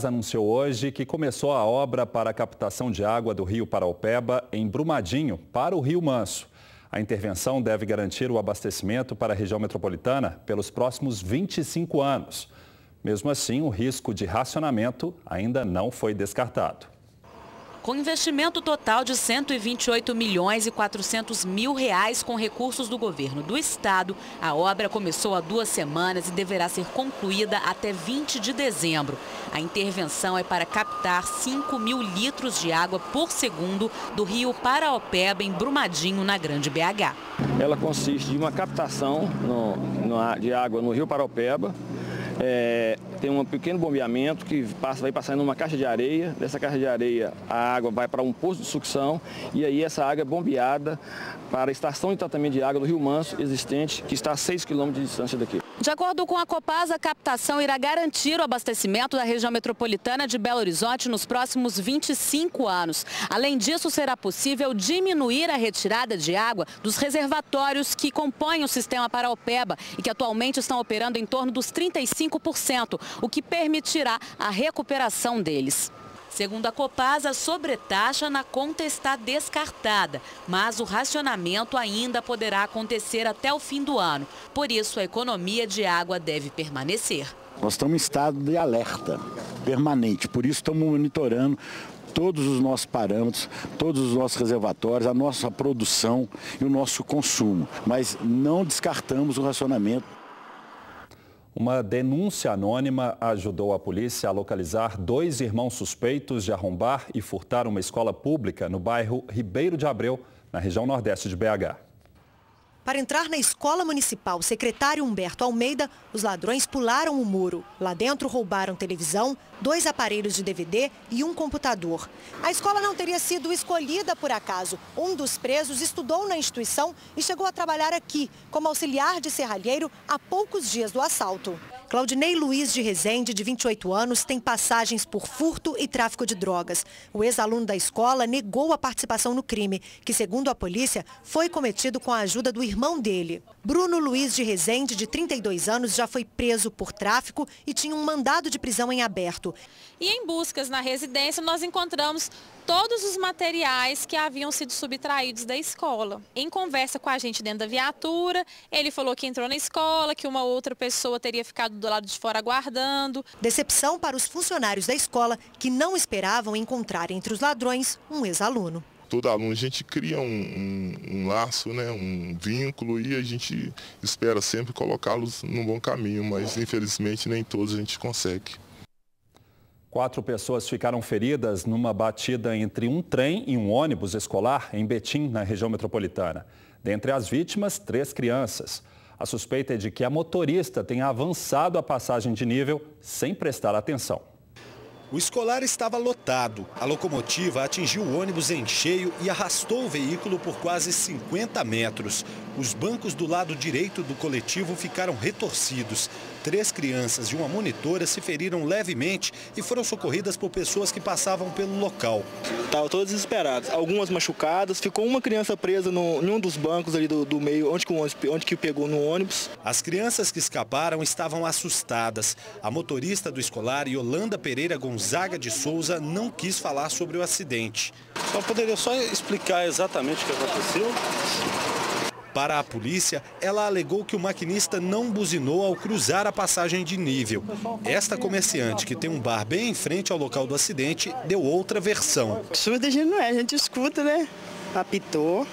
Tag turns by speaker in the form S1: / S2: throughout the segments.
S1: Anunciou hoje que começou a obra para a captação de água do rio Paraopeba em Brumadinho para o Rio Manso. A intervenção deve garantir o abastecimento para a região metropolitana pelos próximos 25 anos. Mesmo assim, o risco de racionamento ainda não foi descartado.
S2: Com investimento total de R$ 128.400.000 com recursos do governo do estado, a obra começou há 2 semanas e deverá ser concluída até 20 de dezembro. A intervenção é para captar 5.000 litros de água por segundo do rio Paraopeba, em Brumadinho, na Grande BH.
S3: Ela consiste de uma captação de água no rio Paraopeba. Tem um pequeno bombeamento que vai passar numa caixa de areia. Dessa caixa de areia a água vai para um posto de sucção e aí essa água é bombeada para a estação de tratamento de água do Rio Manso existente, que está a 6 km de distância daqui.
S2: De acordo com a Copasa, a captação irá garantir o abastecimento da região metropolitana de Belo Horizonte nos próximos 25 anos. Além disso, será possível diminuir a retirada de água dos reservatórios que compõem o sistema Paraopeba e que atualmente estão operando em torno dos 35%, o que permitirá a recuperação deles. Segundo a Copasa, a sobretaxa na conta está descartada, mas o racionamento ainda poderá acontecer até o fim do ano. Por isso, a economia de água deve permanecer.
S4: Nós estamos em estado de alerta permanente, por isso estamos monitorando todos os nossos parâmetros, todos os nossos reservatórios, a nossa produção e o nosso consumo, mas não descartamos o racionamento.
S1: Uma denúncia anônima ajudou a polícia a localizar 2 irmãos suspeitos de arrombar e furtar uma escola pública no bairro Ribeiro de Abreu, na região nordeste de BH.
S5: Para entrar na escola municipal Secretário Humberto Almeida, os ladrões pularam o muro. Lá dentro roubaram televisão, 2 aparelhos de DVD e um computador. A escola não teria sido escolhida por acaso. Um dos presos estudou na instituição e chegou a trabalhar aqui, como auxiliar de serralheiro, há poucos dias do assalto. Claudinei Luiz de Rezende, de 28 anos, tem passagens por furto e tráfico de drogas. O ex-aluno da escola negou a participação no crime, que, segundo a polícia, foi cometido com a ajuda do irmão dele. Bruno Luiz de Rezende, de 32 anos, já foi preso por tráfico e tinha um mandado de prisão em aberto.
S6: E em buscas na residência, nós encontramos todos os materiais que haviam sido subtraídos da escola. Em conversa com a gente dentro da viatura, ele falou que entrou na escola, que uma outra pessoa teria ficado do lado de fora aguardando.
S5: Decepção para os funcionários da escola, que não esperavam encontrar entre os ladrões um ex-aluno.
S7: Todo aluno, a gente cria um laço, né, um vínculo, e a gente espera sempre colocá-los num bom caminho, mas infelizmente nem todos a gente consegue.
S1: 4 pessoas ficaram feridas numa batida entre um trem e um ônibus escolar em Betim, na região metropolitana. Dentre as vítimas, 3 crianças. A suspeita é de que a motorista tenha avançado a passagem de nível sem prestar atenção.
S8: O escolar estava lotado. A locomotiva atingiu o ônibus em cheio e arrastou o veículo por quase 50 metros. Os bancos do lado direito do coletivo ficaram retorcidos. 3 crianças e uma monitora se feriram levemente e foram socorridas por pessoas que passavam pelo local.
S9: Estavam todos desesperados, algumas machucadas. Ficou uma criança presa em um dos bancos ali do meio, onde que pegou no ônibus.
S8: As crianças que escaparam estavam assustadas. A motorista do escolar, Yolanda Pereira Gonzaga de Souza, não quis falar sobre o acidente.
S10: Então, poderia só explicar exatamente o que aconteceu?
S8: Para a polícia, ela alegou que o maquinista não buzinou ao cruzar a passagem de nível. Esta comerciante, que tem um bar bem em frente ao local do acidente, deu outra versão.
S11: Surda a gente não é, a gente escuta, né? Apitou.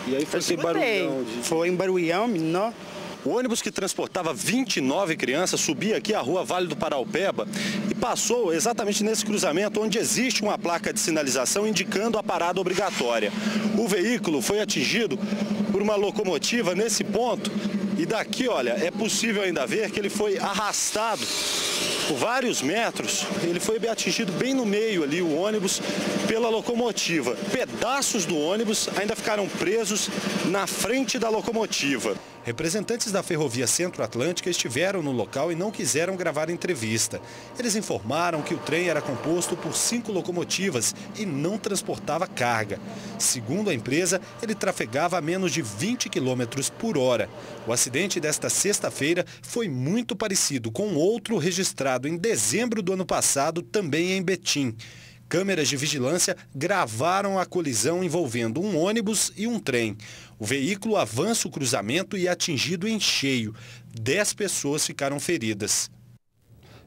S10: E aí foi sem barulhão?
S11: Foi um barulhão, menino.
S10: O ônibus que transportava 29 crianças subia aqui a rua Vale do Paraopeba e passou exatamente nesse cruzamento onde existe uma placa de sinalização indicando a parada obrigatória. O veículo foi atingido por uma locomotiva nesse ponto e daqui, olha, é possível ainda ver que ele foi arrastado por vários metros. Ele foi atingido bem no meio ali, o ônibus, pela locomotiva. Pedaços do ônibus ainda ficaram presos na frente da locomotiva.
S8: Representantes da Ferrovia Centro-Atlântica estiveram no local e não quiseram gravar entrevista. Eles informaram que o trem era composto por 5 locomotivas e não transportava carga. Segundo a empresa, ele trafegava a menos de 20 km por hora. O acidente desta sexta-feira foi muito parecido com outro registrado registrado em dezembro do ano passado, também em Betim. Câmeras de vigilância gravaram a colisão envolvendo um ônibus e um trem. O veículo avança o cruzamento e é atingido em cheio. 10 pessoas ficaram feridas.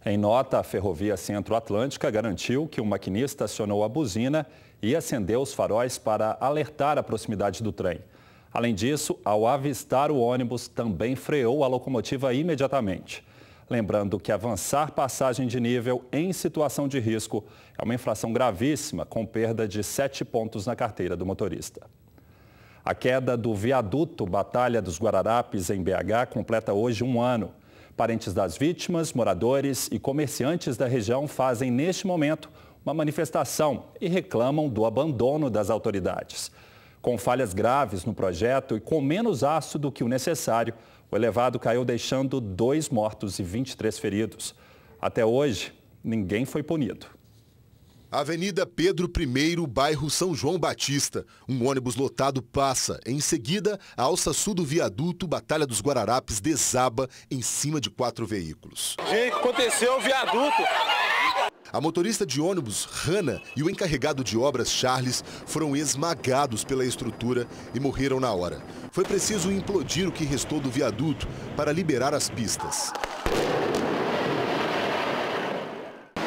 S1: Em nota, a Ferrovia Centro-Atlântica garantiu que o maquinista acionou a buzina e acendeu os faróis para alertar a proximidade do trem. Além disso, ao avistar o ônibus, também freou a locomotiva imediatamente. Lembrando que avançar passagem de nível em situação de risco é uma infração gravíssima, com perda de 7 pontos na carteira do motorista. A queda do viaduto Batalha dos Guararapes, em BH, completa hoje 1 ano. Parentes das vítimas, moradores e comerciantes da região fazem, neste momento, uma manifestação e reclamam do abandono das autoridades. Com falhas graves no projeto e com menos aço do que o necessário, o elevado caiu deixando 2 mortos e 23 feridos. Até hoje, ninguém foi punido.
S12: Avenida Pedro I, bairro São João Batista. Um ônibus lotado passa. Em seguida, a alça sul do viaduto Batalha dos Guararapes desaba em cima de 4 veículos.
S13: Gente, aconteceu o viaduto.
S12: A motorista de ônibus, Hanna, e o encarregado de obras, Charles, foram esmagados pela estrutura e morreram na hora. Foi preciso implodir o que restou do viaduto para liberar as pistas.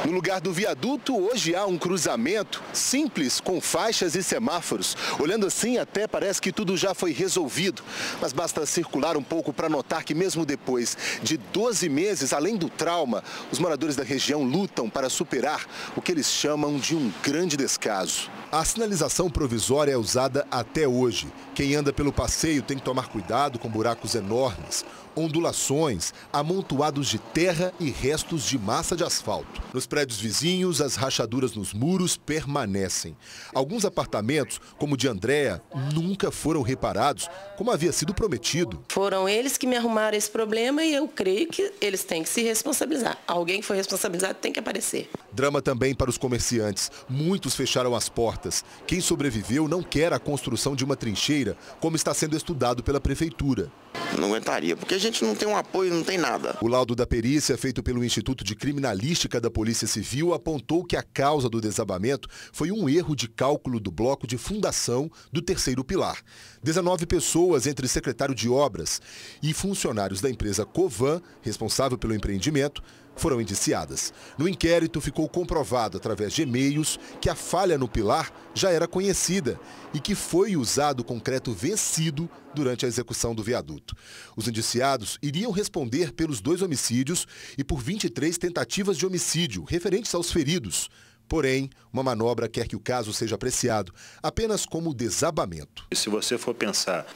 S12: No lugar do viaduto, hoje há um cruzamento simples com faixas e semáforos. Olhando assim, até parece que tudo já foi resolvido. Mas basta circular um pouco para notar que mesmo depois de 12 meses, além do trauma, os moradores da região lutam para superar o que eles chamam de um grande descaso. A sinalização provisória é usada até hoje. Quem anda pelo passeio tem que tomar cuidado com buracos enormes, ondulações, amontoados de terra e restos de massa de asfalto. Nos prédios vizinhos, as rachaduras nos muros permanecem. Alguns apartamentos, como o de Andréa, nunca foram reparados, como havia sido prometido.
S14: Foram eles que me arrumaram esse problema e eu creio que eles têm que se responsabilizar. Alguém que foi responsabilizado tem que aparecer.
S12: Drama também para os comerciantes. Muitos fecharam as portas. Quem sobreviveu não quer a construção de uma trincheira, como está sendo estudado pela prefeitura.
S15: Não aguentaria, porque a gente não tem um apoio, não tem nada.
S12: O laudo da perícia, feito pelo Instituto de Criminalística da Polícia Civil, apontou que a causa do desabamento foi um erro de cálculo do bloco de fundação do terceiro pilar. 19 pessoas, entre secretário de obras e funcionários da empresa Covan, responsável pelo empreendimento, foram indiciadas. No inquérito, ficou comprovado, através de e-mails, que a falha no pilar já era conhecida e que foi usado concreto vencido durante a execução do viaduto. Os indiciados iriam responder pelos 2 homicídios e por 23 tentativas de homicídio referentes aos feridos. Porém, uma manobra quer que o caso seja apreciado apenas como desabamento.
S10: Se você for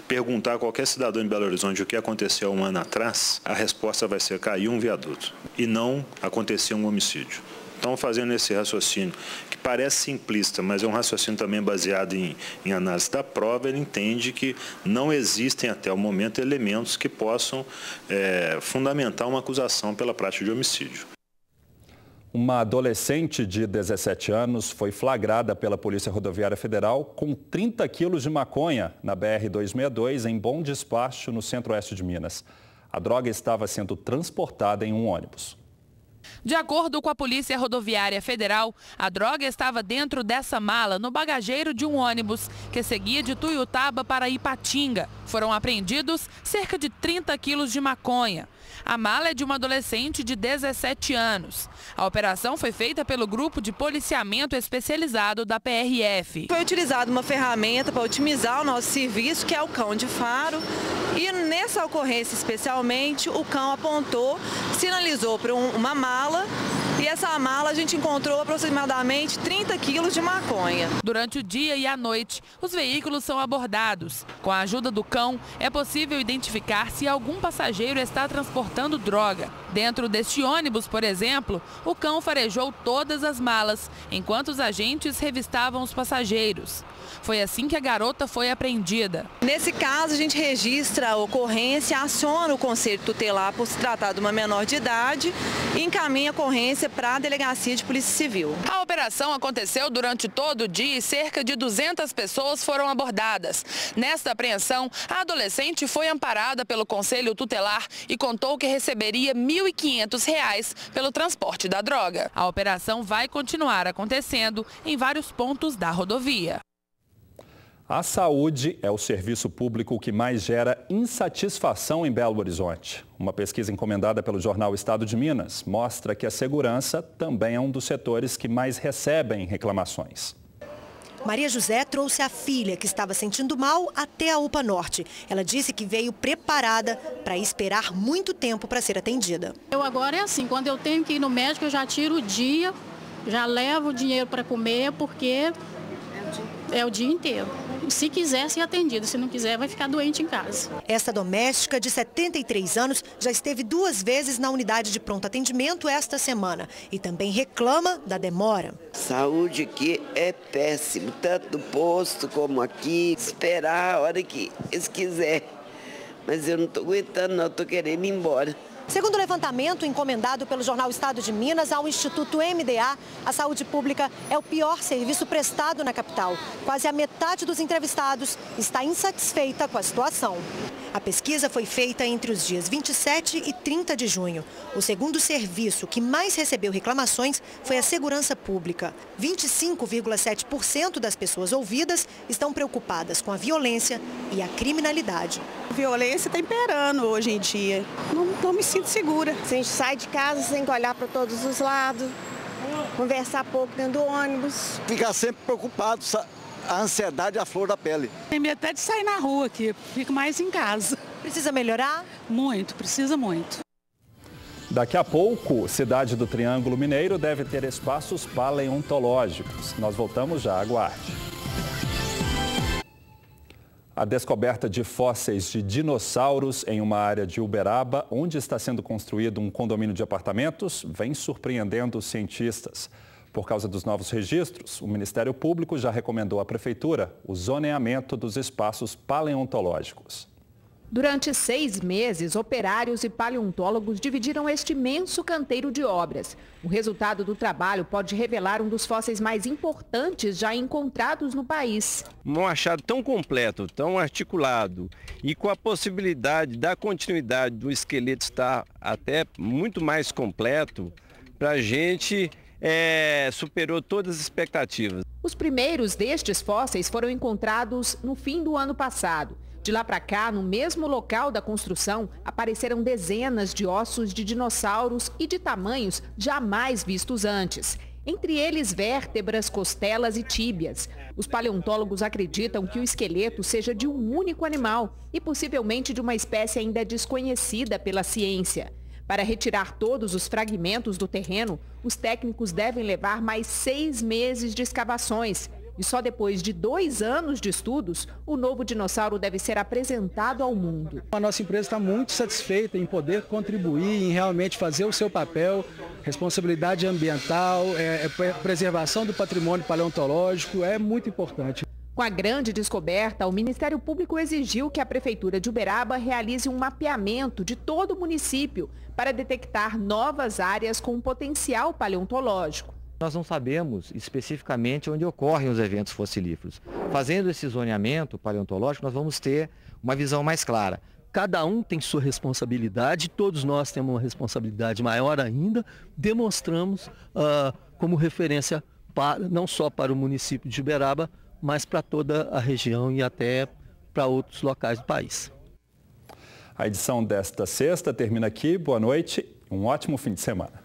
S10: perguntar a qualquer cidadão em Belo Horizonte o que aconteceu 1 ano atrás, a resposta vai ser: caiu um viaduto e não aconteceu um homicídio. Então, fazendo esse raciocínio, que parece simplista, mas é um raciocínio também baseado em análise da prova, ele entende que não existem até o momento elementos que possam fundamentar uma acusação pela prática de homicídio.
S1: Uma adolescente de 17 anos foi flagrada pela Polícia Rodoviária Federal com 30 quilos de maconha na BR-262 em Bom Despacho, no centro-oeste de Minas. A droga estava sendo transportada em um ônibus.
S16: De acordo com a Polícia Rodoviária Federal, a droga estava dentro dessa mala no bagageiro de um ônibus que seguia de Tuiutaba para Ipatinga. Foram apreendidos cerca de 30 quilos de maconha. A mala é de uma adolescente de 17 anos. A operação foi feita pelo Grupo de Policiamento Especializado da PRF.
S17: Foi utilizada uma ferramenta para otimizar o nosso serviço, que é o cão de faro. E nessa ocorrência especialmente, o cão apontou, sinalizou para uma mala. E essa mala a gente encontrou aproximadamente 30 quilos de maconha.
S16: Durante o dia e a noite, os veículos são abordados. Com a ajuda do cão, é possível identificar se algum passageiro está transportando droga. Dentro deste ônibus, por exemplo, o cão farejou todas as malas, enquanto os agentes revistavam os passageiros. Foi assim que a garota foi apreendida.
S17: Nesse caso, a gente registra a ocorrência, aciona o Conselho Tutelar por se tratar de uma menor de idade e encaminha a ocorrência para a Delegacia de Polícia Civil.
S16: A operação aconteceu durante todo o dia e cerca de 200 pessoas foram abordadas. Nesta apreensão, a adolescente foi amparada pelo Conselho Tutelar e contou que receberia R$ 1.500 pelo transporte da droga. A operação vai continuar acontecendo em vários pontos da rodovia.
S1: A saúde é o serviço público que mais gera insatisfação em Belo Horizonte. Uma pesquisa encomendada pelo jornal Estado de Minas mostra que a segurança também é um dos setores que mais recebem reclamações.
S5: Maria José trouxe a filha, que estava sentindo mal, até a UPA Norte. Ela disse que veio preparada para esperar muito tempo para ser atendida.
S18: Eu agora é assim, quando eu tenho que ir no médico, eu já tiro o dia, já levo o dinheiro para comer, porque é o dia inteiro. Se quiser ser atendido, se não quiser, vai ficar doente em casa.
S5: Esta doméstica de 73 anos já esteve 2 vezes na unidade de pronto atendimento esta semana e também reclama da demora.
S19: Saúde aqui é péssimo, tanto no posto como aqui. Esperar a hora que eles quiserem. Mas eu não estou aguentando, não, estou querendo ir embora.
S5: Segundo o levantamento encomendado pelo jornal Estado de Minas ao Instituto MDA, a saúde pública é o pior serviço prestado na capital. Quase a metade dos entrevistados está insatisfeita com a situação. A pesquisa foi feita entre os dias 27 e 30 de junho. O segundo serviço que mais recebeu reclamações foi a segurança pública. 25,7% das pessoas ouvidas estão preocupadas com a violência e a criminalidade.
S11: A violência está imperando hoje em dia. Não me sinto segura.
S20: A gente sai de casa sem olhar para todos os lados, conversar pouco dentro do ônibus.
S21: Ficar sempre preocupado, a ansiedade é a flor da pele.
S22: Tem medo até de sair na rua aqui, fico mais em casa.
S5: Precisa melhorar?
S22: Muito, precisa muito.
S1: Daqui a pouco, Cidade do Triângulo Mineiro deve ter espaços paleontológicos. Nós voltamos já, aguarde. A descoberta de fósseis de dinossauros em uma área de Uberaba, onde está sendo construído um condomínio de apartamentos, vem surpreendendo os cientistas. Por causa dos novos registros, o Ministério Público já recomendou à Prefeitura o zoneamento dos espaços paleontológicos.
S23: Durante 6 meses, operários e paleontólogos dividiram este imenso canteiro de obras. O resultado do trabalho pode revelar um dos fósseis mais importantes já encontrados no país.
S24: Um achado tão completo, tão articulado e com a possibilidade da continuidade do esqueleto estar até muito mais completo, para a gente superou todas as expectativas.
S23: Os primeiros destes fósseis foram encontrados no fim do ano passado. De lá para cá, no mesmo local da construção, apareceram dezenas de ossos de dinossauros e de tamanhos jamais vistos antes. Entre eles, vértebras, costelas e tíbias. Os paleontólogos acreditam que o esqueleto seja de um único animal e possivelmente de uma espécie ainda desconhecida pela ciência. Para retirar todos os fragmentos do terreno, os técnicos devem levar mais 6 meses de escavações. E só depois de 2 anos de estudos, o novo dinossauro deve ser apresentado ao mundo.
S25: A nossa empresa está muito satisfeita em poder contribuir, em realmente fazer o seu papel, responsabilidade ambiental, preservação do patrimônio paleontológico, é muito importante.
S23: Com a grande descoberta, o Ministério Público exigiu que a Prefeitura de Uberaba realize um mapeamento de todo o município para detectar novas áreas com potencial paleontológico.
S26: Nós não sabemos especificamente onde ocorrem os eventos fossilíferos. Fazendo esse zoneamento paleontológico, nós vamos ter uma visão mais clara.
S27: Cada um tem sua responsabilidade, todos nós temos uma responsabilidade maior ainda. Demonstramos como referência não só para o município de Uberaba, mas para toda a região e até para outros locais do país.
S1: A edição desta sexta termina aqui. Boa noite, um ótimo fim de semana.